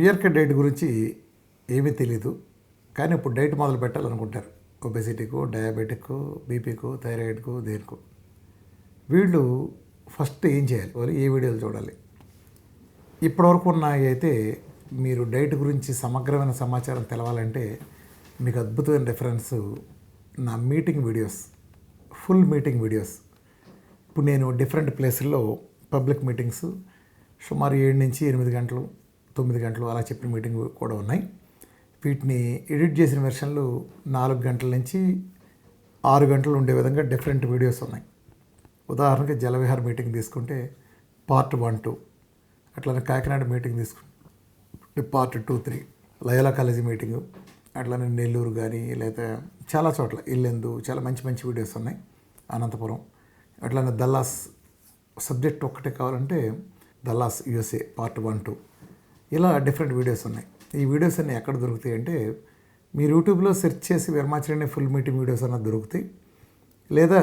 VRK diet గురించి ఏమీ తెలీదు. కానీ ఇప్పుడు డైట్ మొదలు పెట్టాలనుకుంటారు. ఒబెసిటీకో, డయాబెటిక్కో, బీపీకో, థైరాయిడ్కో, దేనికో. వీళ్ళు ఫస్ట్ ఏం చేయాలి? ఏ వీడియోలు చూడాలి? ఇప్పటివరకు ఉన్నాయి అయితే మీరు డైట్ గురించి సమగ్రమైన సమాచారం తెలవాలంటే మీకు అద్భుతమైన రెఫరెన్స్ నా meeting videos, full meeting videos. ఇప్పుడు నేను డిఫరెంట్ ప్లేసుల్లో పబ్లిక్ మీటింగ్స్ సుమారు 7 నుంచి 8 గంటలు, 9 గంటలు అలా చెప్పిన మీటింగ్ కూడా ఉన్నాయి. వీటిని ఎడిట్ చేసిన వెర్షన్లు 4 గంటల నుంచి 6 గంటలు ఉండే విధంగా డిఫరెంట్ వీడియోస్ ఉన్నాయి. ఉదాహరణకి జలవిహార్ మీటింగ్ తీసుకుంటే పార్ట్ 1, 2, అట్లానే కాకినాడ మీటింగ్ తీసుకుంటే పార్ట్ 2, 3, లయోలా కాలేజీ మీటింగు, అట్లానే నెల్లూరు కానీ లేదా చాలా చోట్ల ఇల్లెందు చాలా మంచి మంచి వీడియోస్ ఉన్నాయి. అనంతపురం, అట్లానే దల్లాస్ సబ్జెక్ట్ ఒక్కటే కావాలంటే దల్లాస్ యూఎస్ఏ పార్ట్ 1, 2 ఇలా డిఫరెంట్ వీడియోస్ ఉన్నాయి. ఈ వీడియోస్ అన్నీ ఎక్కడ దొరుకుతాయి అంటే మీరు యూట్యూబ్లో సెర్చ్ చేసి వెర్మాచరణి ఫుల్ మీటింగ్ వీడియోస్ అన్నది దొరుకుతాయి. లేదా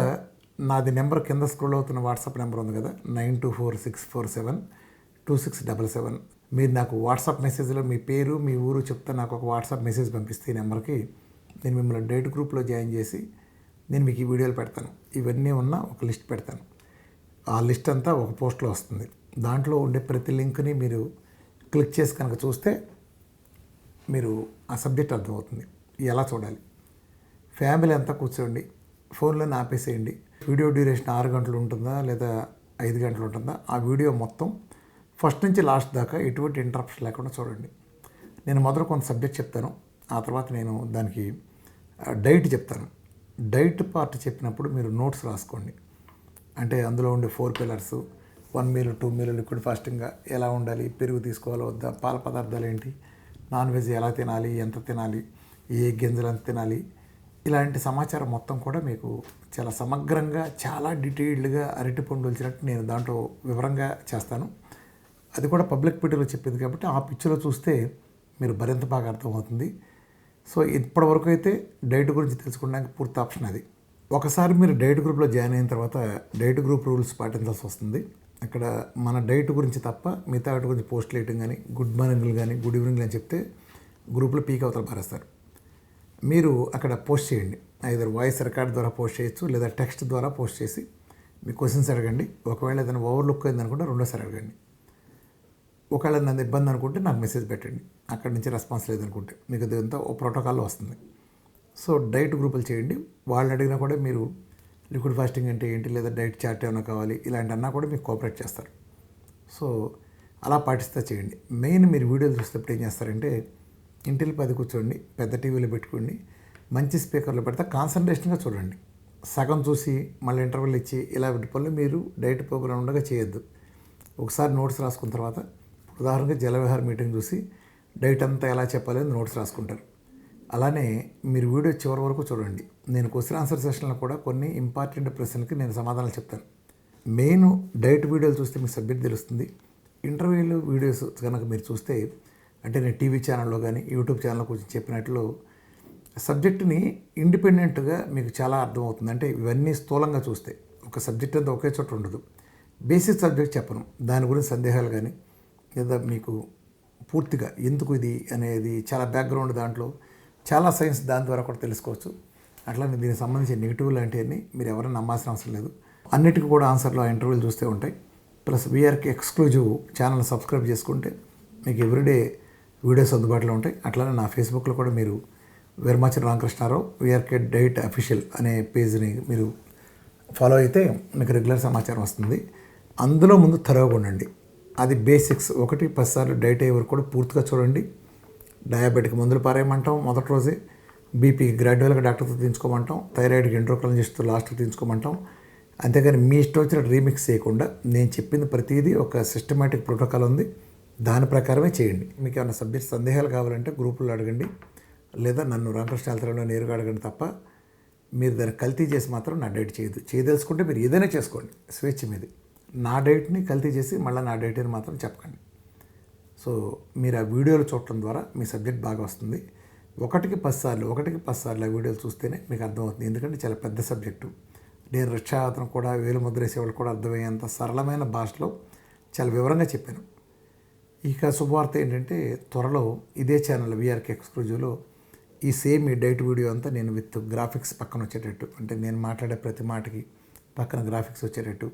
నాది నెంబర్ కింద స్క్రోల్ అవుతున్న వాట్సాప్ నెంబర్ ఉంది కదా, 9246472677. మీరు నాకు వాట్సాప్ మెసేజ్లో మీ పేరు, మీ ఊరు చెప్తే నాకు ఒక వాట్సాప్ మెసేజ్ పంపిస్తే ఈ నెంబర్కి నేను మిమ్మల్ని డైట్ గ్రూప్లో జాయిన్ చేసి నేను మీకు ఈ వీడియోలు పెడతాను. ఇవన్నీ ఉన్న ఒక లిస్ట్ పెడతాను. ఆ లిస్ట్ అంతా ఒక పోస్ట్లో వస్తుంది. దాంట్లో ఉండే ప్రతి లింక్ని మీరు క్లిక్ చేసి కనుక చూస్తే మీరు ఆ సబ్జెక్ట్ అర్థమవుతుంది. ఎలా చూడాలి? ఫ్యామిలీ అంతా కూర్చోండి, ఫోన్లోనే ఆపేసేయండి. వీడియో డ్యూరేషన్ 6 గంటలు ఉంటుందా లేదా 5 గంటలు ఉంటుందా, ఆ వీడియో మొత్తం ఫస్ట్ నుంచి లాస్ట్ దాకా ఎటువంటి ఇంటరప్షన్ లేకుండా చూడండి. నేను మొదట కొంత సబ్జెక్ట్ చెప్తాను, ఆ తర్వాత నేను దానికి డైట్ చెప్తాను. డైట్ పార్ట్ చెప్పినప్పుడు మీరు నోట్స్ రాసుకోండి. అంటే అందులో ఉండే 4 పిల్లర్స్, 1 మీల్ 2 మీల్ లిక్విడ్ ఫాస్టింగ్గా ఎలా ఉండాలి, పెరుగు తీసుకోవాలో వద్దా, పాల పదార్థాలు ఏంటి, నాన్ వెజ్ ఎలా తినాలి, ఎంత తినాలి, ఏ గింజలు ఎంత తినాలి, ఇలాంటి సమాచారం మొత్తం కూడా మీకు చాలా సమగ్రంగా చాలా డీటెయిల్డ్గా అరటిపండు వచ్చినట్టు నేను దాంట్లో వివరంగా చేస్తాను. అది కూడా పబ్లిక్ పిక్చర్లో చెప్పింది కాబట్టి ఆ పిక్చర్లో చూస్తే మీరు మరింత బాగా అర్థమవుతుంది. సో ఇప్పటివరకు అయితే డైట్ గురించి తెలుసుకోవడానికి పూర్తి ఆప్షన్ అది. ఒకసారి మీరు డైట్ గ్రూప్లో జాయిన్ అయిన తర్వాత డైట్ గ్రూప్ రూల్స్ పాటించాల్సి వస్తుంది. అక్కడ మన డైట్ గురించి తప్ప మిగతా వాటి గురించి పోస్టులు వేయటం కానీ, గుడ్ మార్నింగ్లు కానీ, గుడ్ ఈవినింగ్లు అని చెప్తే గ్రూప్లో పీక్ అవతల పారేస్తారు. మీరు అక్కడ పోస్ట్ చేయండి. ఐదర్ వాయిస్ రికార్డ్ ద్వారా పోస్ట్ చేయొచ్చు, లేదా టెక్స్ట్ ద్వారా పోస్ట్ చేసి మీ క్వశ్చన్స్ అడగండి. ఒకవేళ ఏదైనా ఓవర్లుక్ అయింది అనుకుంటే రెండోసారి అడగండి. ఒకవేళ నన్ను ఇబ్బంది అనుకుంటే నాకు మెసేజ్ పెట్టండి. అక్కడి నుంచి రెస్పాన్స్ లేదనుకుంటే మీకు అదంతా ఓ ప్రోటోకాల్లో వస్తుంది. సో డైట్ గ్రూపులు చేయండి. వాళ్ళు అడిగినా కూడా మీరు లిక్విడ్ ఫాస్టింగ్ అంటే ఏంటి, లేదా డైట్ చార్ట్ ఏమైనా కావాలి, ఇలాంటి అన్నా కూడా మీకు కోఆపరేట్ చేస్తారు. సో అలా పాటిస్తే చేయండి. మెయిన్ మీరు వీడియోలు చూసేటప్పుడు ఏం చేస్తారంటే ఇంటికి 10 కూర్చోండి, పెద్ద టీవీలో పెట్టుకోండి, మంచి స్పీకర్లో పెడితే కాన్సన్ట్రేషన్గా చూడండి. సగం చూసి మళ్ళీ ఇంటర్వెల్ ఇచ్చి ఇలా పనులు మీరు డైట్ ప్రోగ్రామ్ ఉండగా చేయొద్దు. ఒకసారి నోట్స్ రాసుకున్న తర్వాత ఉదాహరణకి జలవిహార్ మీటింగ్ చూసి డైట్ అంతా ఎలా చెప్పాలి అని నోట్స్ రాసుకుంటారు. అలానే మీరు వీడియో చివరి వరకు చూడండి. నేను క్వశ్చన్ ఆన్సర్ సెషన్లో కూడా కొన్ని ఇంపార్టెంట్ ప్రశ్నలకి నేను సమాధానాలు చెప్తాను. మెయిన్ డైట్ వీడియోలు చూస్తే మీకు సబ్జెక్ట్ తెలుస్తుంది. ఇంటర్వ్యూలు వీడియోస్ కనుక మీరు చూస్తే, అంటే నేను టీవీ ఛానల్లో కానీ యూట్యూబ్ ఛానల్లో కొంచెం చెప్పినట్లు సబ్జెక్టుని ఇండిపెండెంట్గా మీకు చాలా అర్థమవుతుంది. అంటే ఇవన్నీ స్థూలంగా చూస్తే ఒక సబ్జెక్ట్ అంతా ఒకే చోట ఉండదు. బేసిక్ సబ్జెక్ట్ చెప్పను, దాని గురించి సందేహాలు కానీ లేదా మీకు పూర్తిగా ఎందుకు ఇది అనేది చాలా బ్యాక్గ్రౌండ్, దాంట్లో చాలా సైన్స్ దాని ద్వారా కూడా తెలుసుకోవచ్చు. అట్లానే దీనికి సంబంధించి నెగిటివ్ లాంటివన్నీ మీరు ఎవరైనా నమ్మాల్సిన అవసరం లేదు. అన్నిటికీ కూడా ఆన్సర్లో ఆ ఇంటర్వ్యూలు చూస్తూ ఉంటాయి. Plus VRK exclusive channel subscribe చేసుకుంటే మీకు ఎవ్రీడే వీడియోస్ అందుబాటులో ఉంటాయి. అట్లానే నా ఫేస్బుక్లో కూడా మీరు వెర్మాచరణి రామకృష్ణారావు వీఆర్కే డైట్ అఫీషియల్ అనే పేజ్ని మీరు ఫాలో అయితే మీకు రెగ్యులర్ సమాచారం వస్తుంది. అందులో ముందు థరోగా ఉండండి. అది బేసిక్స్. 1-10 సార్లు డైట్ అయ్యే వరకు కూడా పూర్తిగా చూడండి. డయాబెటిక్ మందులు పారేయమంటాం మొదటి రోజే, బీపీకి గ్రాడ్యువల్గా డాక్టర్తో తీసుకోమంటాం, థైరాయిడ్కి ఎండ్రోక్రాలజిస్ట్తో లాస్ట్కి తీసుకోమంటాం. అంతేగాని మీ ఇష్టం వచ్చినట్టు రీమిక్స్ చేయకుండా నేను చెప్పింది ప్రతిదీ ఒక సిస్టమేటిక్ ప్రోటోకాల్ ఉంది, దాని ప్రకారమే చేయండి. మీకు ఏమైనా సబ్జెక్ట్ సందేహాలు కావాలంటే గ్రూపుల్లో అడగండి, లేదా నన్ను రామకృష్ణ హెల్త్లో నేరుగా అడగండి. తప్ప మీరు దాన్ని కల్తీ చేసి మాత్రం నా డైట్ చేయదలుచుకుంటే మీరు ఏదైనా చేసుకోండి, స్వేచ్ఛ మీది. నా డైట్ని కల్తీ చేసి మళ్ళీ నా డైట్ అని మాత్రం చెప్పకండి. సో మీరు ఆ వీడియోలు చూడటం ద్వారా మీ సబ్జెక్ట్ బాగా వస్తుంది. 1-10 సార్లు ఆ వీడియోలు చూస్తేనే మీకు అర్థమవుతుంది. ఎందుకంటే చాలా పెద్ద సబ్జెక్టు. నేను రిక్షాతను కూడా వేలు ముద్రేసేవాళ్ళు కూడా అర్థమయ్యేంత సరళమైన భాషలో చాలా వివరంగా చెప్పాను. ఇక శుభవార్త ఏంటంటే త్వరలో ఇదే ఛానల్ వీఆర్కే ఎక్స్క్లూజివ్లో ఈ సేమ్ ఈ డైట్ వీడియో అంతా నేను విత్ గ్రాఫిక్స్ పక్కన వచ్చేటట్టు, అంటే నేను మాట్లాడే ప్రతి మాటకి పక్కన గ్రాఫిక్స్ వచ్చేటట్టు,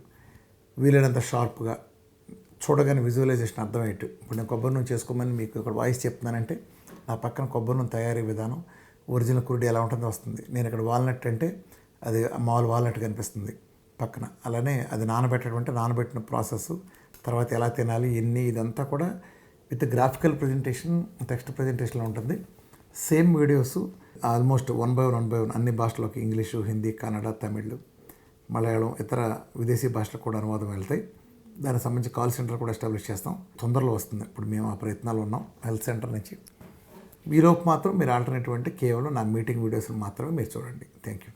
వీలైనంత షార్ప్గా చూడగానే విజువలైజేషన్ అర్థమయ్యేట్టు. ఇప్పుడు నేను కొబ్బరి నూనె చేసుకోమని మీకు ఇక్కడ వాయిస్ చెప్తున్నానంటే నా పక్కన కొబ్బరి నూనె తయారీ విధానం, ఒరిజినల్ కురుడి ఎలా ఉంటుందో వస్తుంది. నేను ఇక్కడ వాల్నట్ అంటే అది మామూలు వాల్నట్ కనిపిస్తుంది పక్కన. అలానే అది నానబెట్టిన ప్రాసెస్, తర్వాత ఎలా తినాలి ఇదంతా కూడా విత్ గ్రాఫికల్ ప్రజెంటేషన్, టెక్స్ట్ ప్రజెంటేషన్లో ఉంటుంది. సేమ్ వీడియోస్ ఆల్మోస్ట్ 1 by 1 అన్ని భాషల్లోకి, ఇంగ్లీషు, హిందీ, కన్నడ, తమిళ్, మలయాళం, ఇతర విదేశీ భాషలకు కూడా అనువాదం వెళ్తాయి. దానికి సంబంధించి కాల్ సెంటర్ కూడా ఎస్టాబ్లిష్ చేస్తాం, తొందరలో వస్తుంది. ఇప్పుడు మేము ఆ ప్రయత్నాలు ఉన్నాం హెల్త్ సెంటర్ నుంచి. ఈలోపు మాత్రం మీరు ఆల్టర్నేటివ్ అంటే కేవలం నా మీటింగ్ వీడియోస్ మాత్రమే మీరు చూడండి. Thank you.